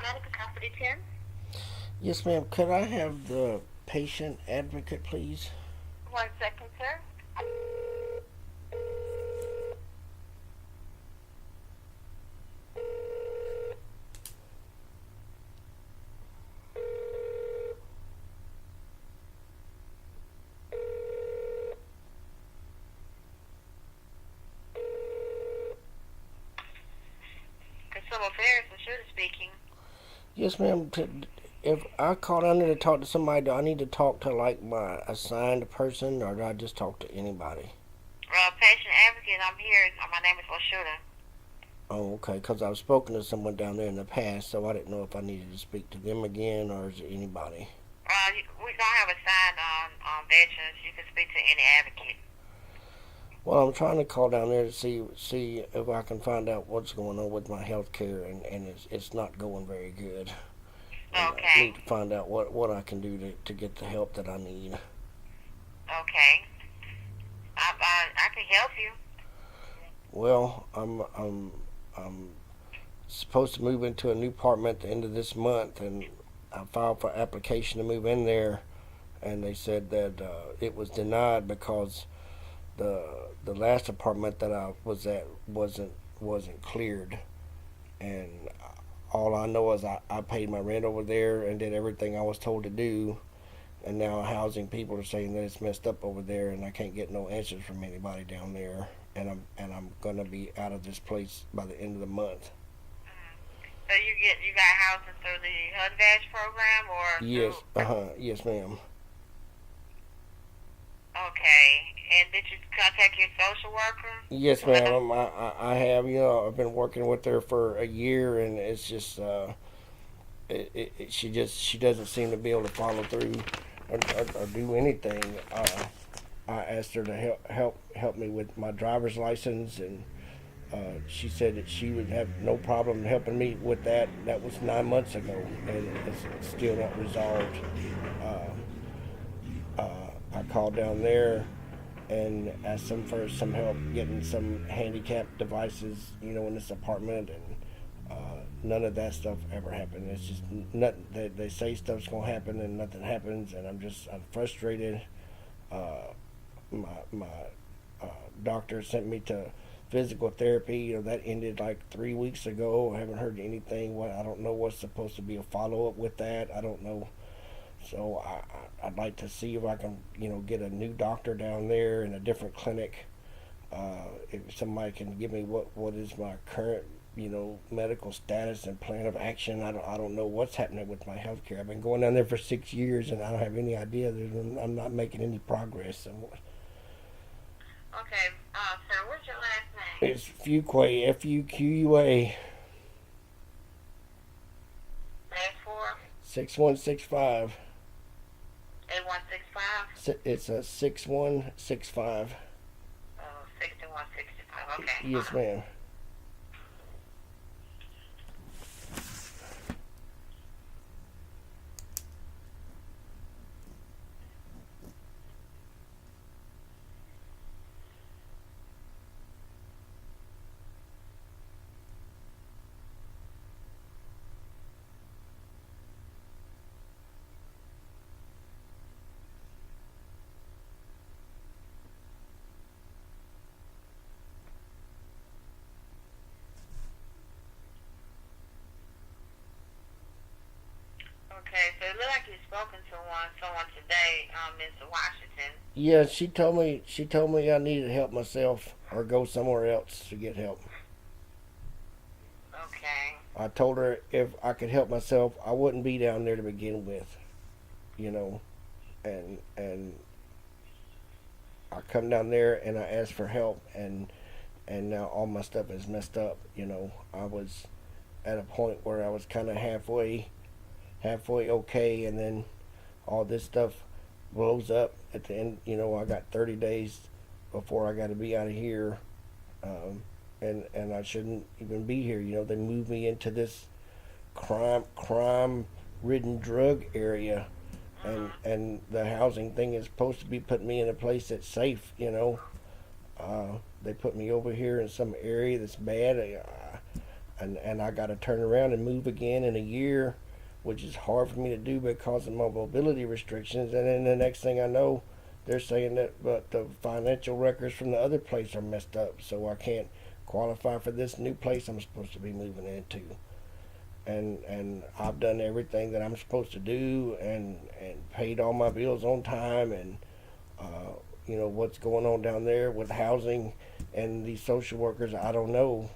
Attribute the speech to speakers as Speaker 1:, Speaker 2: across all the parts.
Speaker 1: Medical Company 10.
Speaker 2: Yes, ma'am. Could I have the patient advocate, please?
Speaker 1: 1 second, sir. Consumer Affairs, Shooter speaking.
Speaker 2: Yes, ma'am. If I call down there to talk to somebody, do I need to talk to like my assigned person, or do I just talk to anybody?
Speaker 1: Patient advocate, I'm here. My name is Shooter.
Speaker 2: Oh, okay. Because I've spoken to someone down there in the past, so I didn't know if I needed to speak to them again, or is it anybody?
Speaker 1: We don't have assigned on veterans. You can speak to any advocate.
Speaker 2: Well, I'm trying to call down there to see if I can find out what's going on with my health care, and it's not going very good. And I
Speaker 1: Okay.
Speaker 2: need to find out what I can do to get the help that I need.
Speaker 1: Okay. I can help you.
Speaker 2: Well, I'm supposed to move into a new apartment at the end of this month, and I filed for application to move in there, and they said that it was denied because the last apartment that I was at wasn't cleared, and all I know is I paid my rent over there and did everything I was told to do, and now housing people are saying that it's messed up over there, and I can't get no answers from anybody down there, and I'm gonna be out of this place by the end of the month.
Speaker 1: So you got housing through the HUD-VASH program or through?
Speaker 2: Yes, yes, ma'am.
Speaker 1: Okay. And did you contact your social worker
Speaker 2: Yes,
Speaker 1: to let them?
Speaker 2: ma'am. I have. I've been working with her for a year, and it's just she doesn't seem to be able to follow through or do anything. I asked her to help me with my driver's license, and she said that she would have no problem helping me with that. That was 9 months ago, and it's still not resolved. I called down there and asked them for some help getting some handicap devices, in this apartment, and none of that stuff ever happened. It's just nothing. They say stuff's gonna happen and nothing happens, and I'm frustrated. Uh, my uh, doctor sent me to physical therapy. That ended like 3 weeks ago. I haven't heard anything. I don't know what's supposed to be a follow up with that. I don't know. So I'd like to see if I can, get a new doctor down there in a different clinic. If somebody can give me what is my current, medical status and plan of action. I don't know what's happening with my health care. I've been going down there for 6 years, and I don't have any idea. I'm not making any progress. So
Speaker 1: Okay. Sir, what's your last name?
Speaker 2: it's Fuqua, Fuqua,
Speaker 1: Last four?
Speaker 2: 6165.
Speaker 1: 8165?
Speaker 2: It's a 6165.
Speaker 1: 6165. Okay.
Speaker 2: Yes, ma'am.
Speaker 1: Okay, so it looks like you've spoken to someone today, Mr. Washington.
Speaker 2: Yeah, she told me I needed to help myself or go somewhere else to get help.
Speaker 1: Okay.
Speaker 2: I told her if I could help myself, I wouldn't be down there to begin with, you know. And I come down there and I ask for help, and now all my stuff is messed up. I was at a point where I was kind of halfway okay, and then all this stuff blows up at the end. I got 30 days before I got to be out of here, and I shouldn't even be here. They moved me into this crime ridden drug area, and the housing thing is supposed to be putting me in a place that's safe. They put me over here in some area that's bad. and I got to turn around and move again in a year, which is hard for me to do because of my mobility restrictions. And then the next thing I know, they're saying that but the financial records from the other place are messed up, so I can't qualify for this new place I'm supposed to be moving into. And I've done everything that I'm supposed to do and paid all my bills on time and what's going on down there with housing and these social workers, I don't know.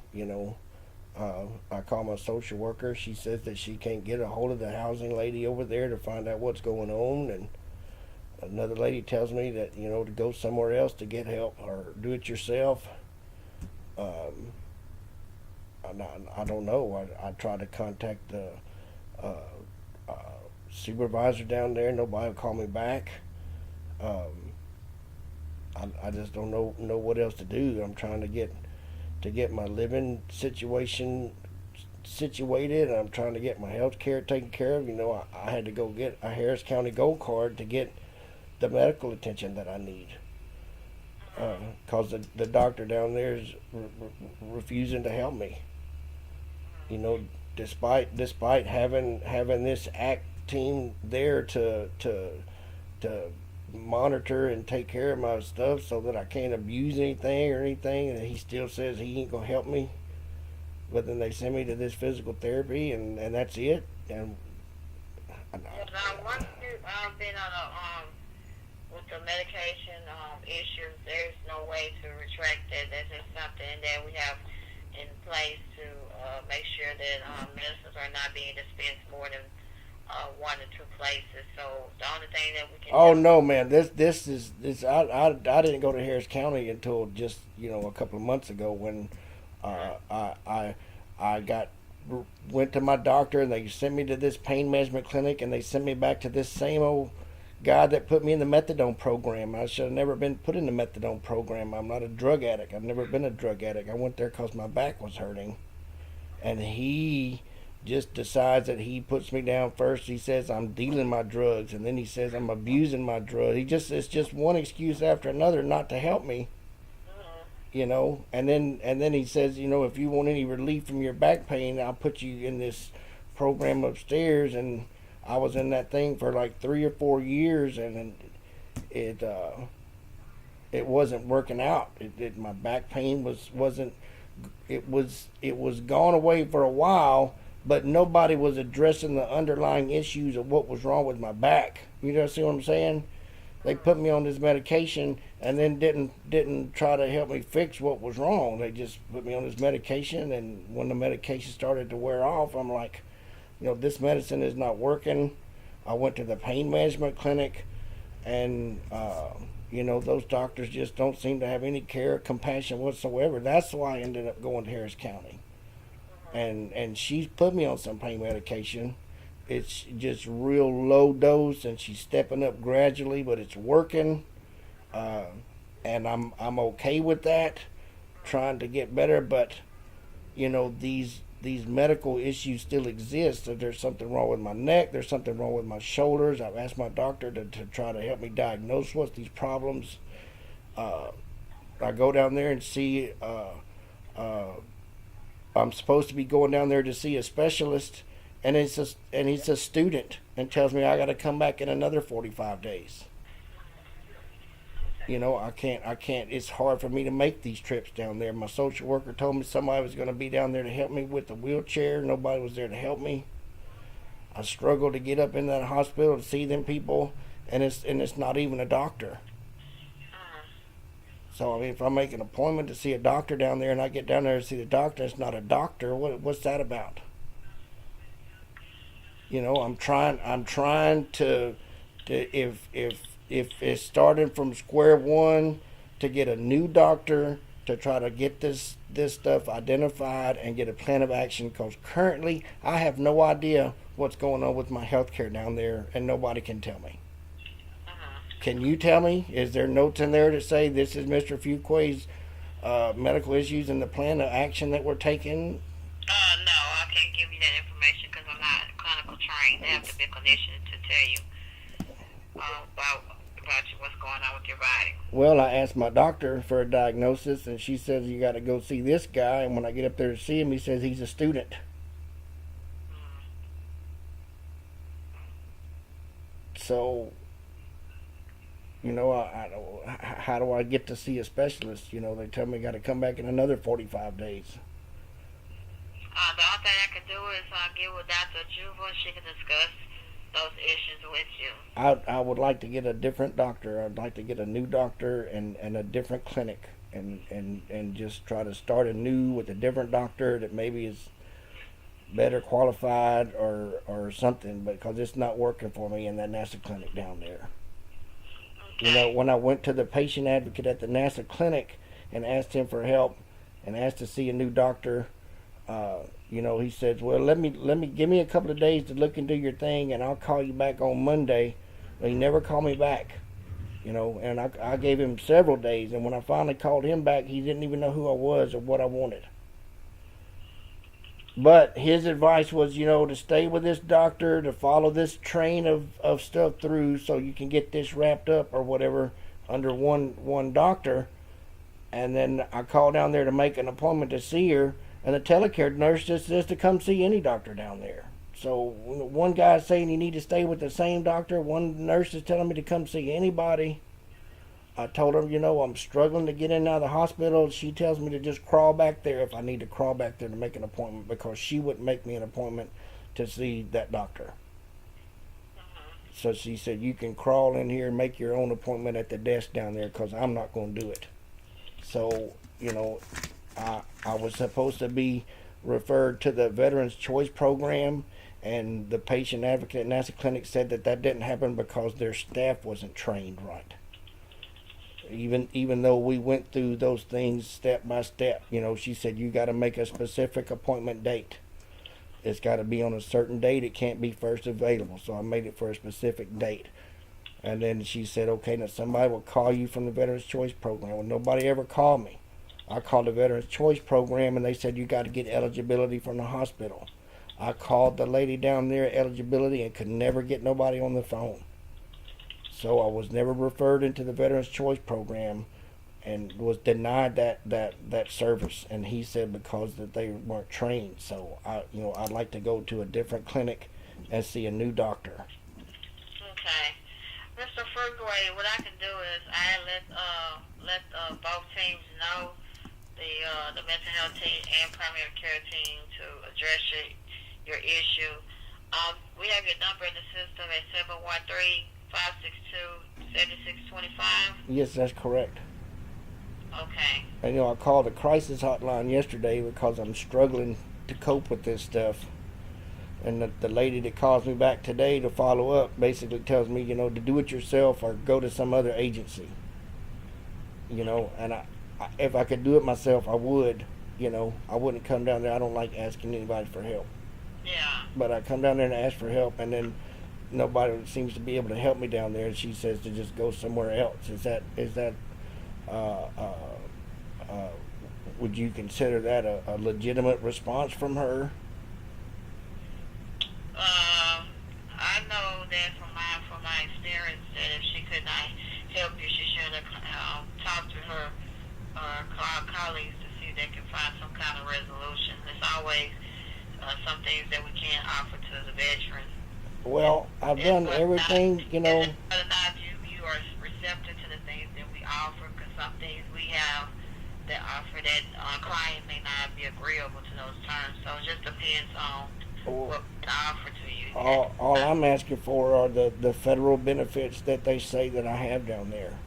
Speaker 2: I call my social worker. She says that she can't get a hold of the housing lady over there to find out what's going on, and another lady tells me that to go somewhere else to get help or do it yourself. um, I don't know. I tried to contact the uh, uh, supervisor down there. Nobody will call me back. um, I just don't know what else to do. I'm trying to get my living situation situated, and I'm trying to get my health care taken care of. I had to go get a Harris County Gold Card to get the medical attention that I need, because the doctor down there is refusing to help me. You know, despite having this ACT team there to monitor and take care of my stuff so that I can't abuse anything or anything, and he still says he ain't gonna help me. But then they send me to this physical therapy, and that's it. And
Speaker 1: Once you've been on with the medication issues, there's no way to retract that. That's just something that we have in place to make sure that medicines are not being dispensed more than one or two places. So the only thing that we can
Speaker 2: oh
Speaker 1: do.
Speaker 2: no, man, this I didn't go to Harris County until just a couple of months ago when I got went to my doctor, and they sent me to this pain management clinic, and they sent me back to this same old guy that put me in the methadone program. I should have never been put in the methadone program. I'm not a drug addict. I've never been a drug addict. I went there because my back was hurting, and he just decides that he puts me down first. He says I'm dealing my drugs, and then he says I'm abusing my drugs. It's just one excuse after another not to help me. And then he says, if you want any relief from your back pain, I'll put you in this program upstairs. And I was in that thing for like 3 or 4 years, and it wasn't working out. My back pain wasn't. It was gone away for a while, but nobody was addressing the underlying issues of what was wrong with my back. See what I'm saying? They put me on this medication and then didn't try to help me fix what was wrong. They just put me on this medication, and when the medication started to wear off, I'm like, this medicine is not working. I went to the pain management clinic, and those doctors just don't seem to have any care or compassion whatsoever. That's why I ended up going to Harris County, and she's put me on some pain medication. It's just real low dose, and she's stepping up gradually, but it's working, and I'm okay with that. Trying to get better, but these medical issues still exist. So there's something wrong with my neck. There's something wrong with my shoulders. I've asked my doctor to try to help me diagnose what's these problems. I go down there and see. I'm supposed to be going down there to see a specialist, and he's a student, and tells me I got to come back in another 45 days. I can't. It's hard for me to make these trips down there. My social worker told me somebody was going to be down there to help me with the wheelchair. Nobody was there to help me. I struggle to get up in that hospital to see them people, and it's not even a doctor. So I mean, if I make an appointment to see a doctor down there, and I get down there to see the doctor, it's not a doctor. What's that about? I'm trying to if it's starting from square one, to get a new doctor to try to get this stuff identified and get a plan of action, because currently I have no idea what's going on with my health care down there, and nobody can tell me. Can you tell me? Is there notes in there that say this is Mr. Fuquay's medical issues and the plan of action that we're taking?
Speaker 1: No, I can't give you that information because I'm not clinical trained. They have to be a clinician to tell you about what's going on with your body.
Speaker 2: Well, I asked my doctor for a diagnosis, and she says you got to go see this guy. And when I get up there to see him, he says he's a student. So, how do I get to see a specialist? They tell me I got to come back in another 45 days.
Speaker 1: The only thing I can do is get with Dr. Juba. She can discuss those issues with you.
Speaker 2: I would like to get a different doctor. I'd like to get a new doctor and a different clinic, and just try to start anew with a different doctor that maybe is better qualified or something, because it's not working for me in that NASA clinic down there.
Speaker 1: Okay.
Speaker 2: When I went to the patient advocate at the NASA clinic and asked him for help and asked to see a new doctor, he said, well, let me give me a couple of days to look into your thing, and I'll call you back on Monday. But he never called me back, and I gave him several days, and when I finally called him back, he didn't even know who I was or what I wanted. But his advice was, to stay with this doctor, to follow this train of stuff through so you can get this wrapped up or whatever under one doctor. And then I called down there to make an appointment to see her, and the telecare nurse just says to come see any doctor down there. So one guy's saying you need to stay with the same doctor. One nurse is telling me to come see anybody. I told her, I'm struggling to get in and out of the hospital. She tells me to just crawl back there if I need to crawl back there to make an appointment, because she wouldn't make me an appointment to see that doctor. So she said, you can crawl in here and make your own appointment at the desk down there, because I'm not going to do it. So, I was supposed to be referred to the Veterans Choice Program, and the patient advocate at NASA Clinic said that didn't happen because their staff wasn't trained right. Even though we went through those things step by step, she said you got to make a specific appointment date. It's got to be on a certain date. It can't be first available. So I made it for a specific date. And then she said, okay, now somebody will call you from the Veterans Choice Program. Well, nobody ever called me. I called the Veterans Choice Program, and they said you got to get eligibility from the hospital. I called the lady down there at eligibility and could never get nobody on the phone. So I was never referred into the Veterans Choice Program, and was denied that service. And he said because that they weren't trained. So I'd like to go to a different clinic and see a new doctor.
Speaker 1: Okay. Mr. Fruitway, what I can do is I let both teams know, the mental health team and primary care team, to address your issue. We have your number in the system at 713-562-7625.
Speaker 2: Yes, that's correct.
Speaker 1: Okay.
Speaker 2: And I called the crisis hotline yesterday because I'm struggling to cope with this stuff. And the lady that calls me back today to follow up basically tells me, to do it yourself or go to some other agency. And I, if I could do it myself, I would. I wouldn't come down there. I don't like asking anybody for help.
Speaker 1: Yeah.
Speaker 2: But I come down there and ask for help, and then nobody seems to be able to help me down there. And she says to just go somewhere else. Is that would you consider that a legitimate response from her?
Speaker 1: I know that from my experience, that if she could not help you, she should have talked to her colleagues to see if they can find some kind of resolution. There's always some things that we can't offer to the veterans.
Speaker 2: Well, I've done everything,
Speaker 1: Whether or not you are receptive to the things that we offer, because some things we have that offer that client may not be agreeable to those terms. So it just depends on what we offer to you.
Speaker 2: All I'm asking for are the federal benefits that they say that I have down there.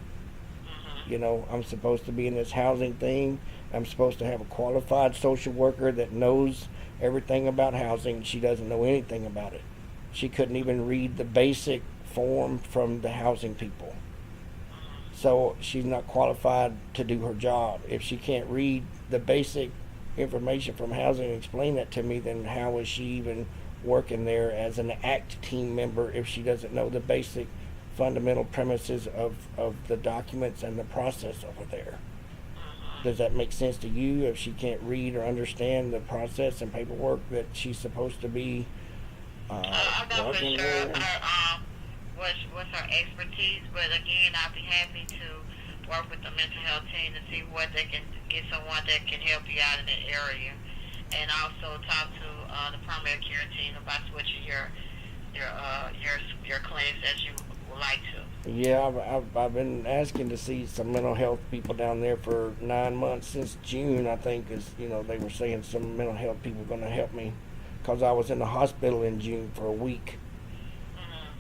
Speaker 1: Mm-hmm.
Speaker 2: I'm supposed to be in this housing thing. I'm supposed to have a qualified social worker that knows everything about housing. She doesn't know anything about it. She couldn't even read the basic form from the housing people. So she's not qualified to do her job. If she can't read the basic information from housing and explain that to me, then how is she even working there as an ACT team member if she doesn't know the basic fundamental premises of the documents and the process over there? Does that make sense to you? If she can't read or understand the process and paperwork that she's supposed to be
Speaker 1: I'm not for
Speaker 2: working
Speaker 1: sure
Speaker 2: there?
Speaker 1: what's her expertise, but again, I'll be happy to work with the mental health team to see what they can get someone that can help you out in that area, and also talk to the primary care team about switching your clinics as you would like to.
Speaker 2: Yeah, I've been asking to see some mental health people down there for 9 months since June, I think, is, you know, they were saying some mental health people going to help me because I was in the hospital in June for a week.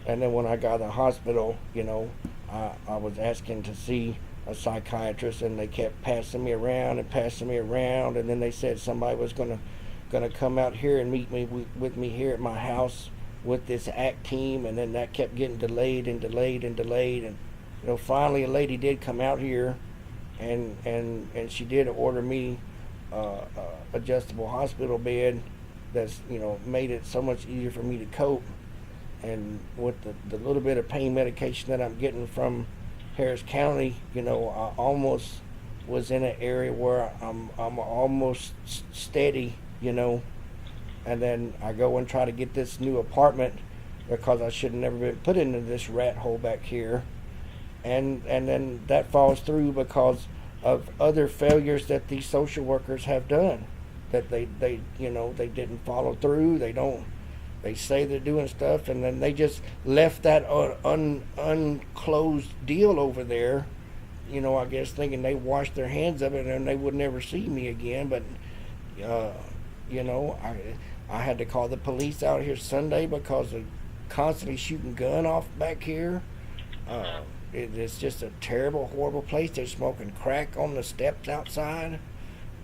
Speaker 2: And then when I got to the hospital, you know, I was asking to see a psychiatrist, and they kept passing me around, and then they said somebody was gonna come out here and meet me with me here at my house with this ACT team, and then that kept getting delayed, and you know, finally a lady did come out here, and she did order me adjustable hospital bed that's, you know, made it so much easier for me to cope. And with the little bit of pain medication that I'm getting from Harris County, you know, I almost was in an area where I'm almost steady, you know. And then I go and try to get this new apartment because I should have never been put into this rat hole back here. And then that falls through because of other failures that these social workers have done. That they you know, they didn't follow through. They say they're doing stuff, and then they just left that unclosed deal over there, you know, I guess thinking they washed their hands of it and they would never see me again. But, you know, I had to call the police out here Sunday because of constantly shooting gun off back here. It's just a terrible, horrible place. They're smoking crack on the steps outside.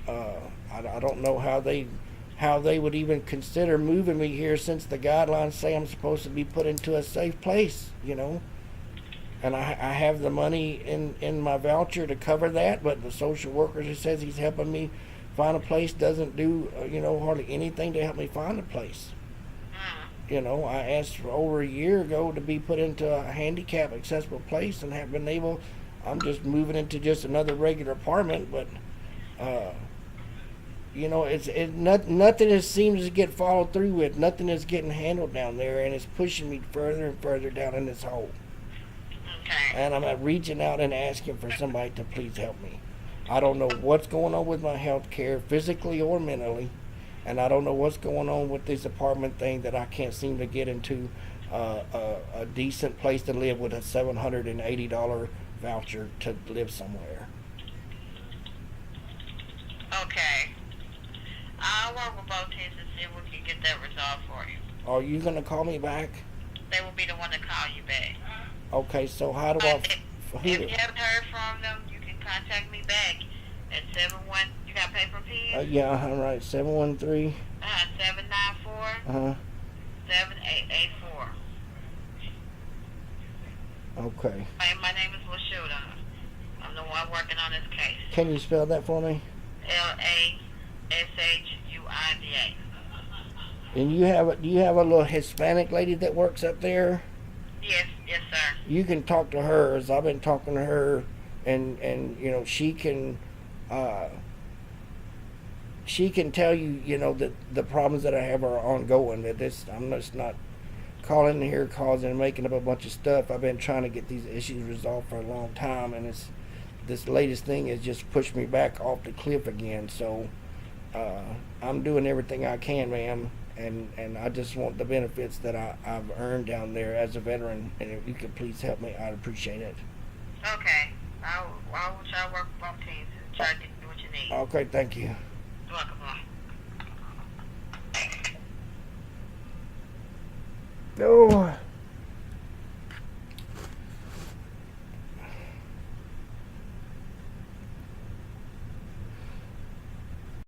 Speaker 2: I don't know how they would even consider moving me here since the guidelines say I'm supposed to be put into a safe place, you know. And I have the money in my voucher to cover that, but the social worker who says he's helping me find a place doesn't do, you know, hardly anything to help me find a place. You know, I asked for over a year ago to be put into a handicap accessible place and have been able. I'm just moving into just another regular apartment, but you know, nothing seems to get followed through with. Nothing is getting handled down there, and it's pushing me further and further down in this hole.
Speaker 1: Okay.
Speaker 2: And I'm reaching out and asking for somebody to please help me. I don't know what's going on with my health care, physically or mentally, and I don't know what's going on with this apartment thing that I can't seem to get into a decent place to live with a $780 voucher to live somewhere.
Speaker 1: Okay. I'll work with both teams and see if we can get that resolved for you.
Speaker 2: Are you going to call me back?
Speaker 1: They will be the one to call you back.
Speaker 2: Okay, so how do I...
Speaker 1: If you haven't heard from them, you can contact me back at 71... You got paper pen?
Speaker 2: Yeah, I'm right. 713...
Speaker 1: 794... 7884.
Speaker 2: Okay.
Speaker 1: My name is LaShuda. I'm the one working on this case.
Speaker 2: Can you spell that for me?
Speaker 1: LASHUIDA.
Speaker 2: And do you have a little Hispanic lady that works up there?
Speaker 1: Yes, sir.
Speaker 2: You can talk to her, as I've been talking to her, and you know, she can tell you, you know, that the problems that I have are ongoing. I'm just not calling here, causing and making up a bunch of stuff. I've been trying to get these issues resolved for a long time, and this latest thing has just pushed me back off the cliff again. So I'm doing everything I can, ma'am, and I just want the benefits that I've earned down there as a veteran. And if you could please help me, I'd appreciate it.
Speaker 1: Okay. I'll try to work with both teams and try to get you what you need.
Speaker 2: Okay, thank you.
Speaker 1: You're welcome.
Speaker 2: No.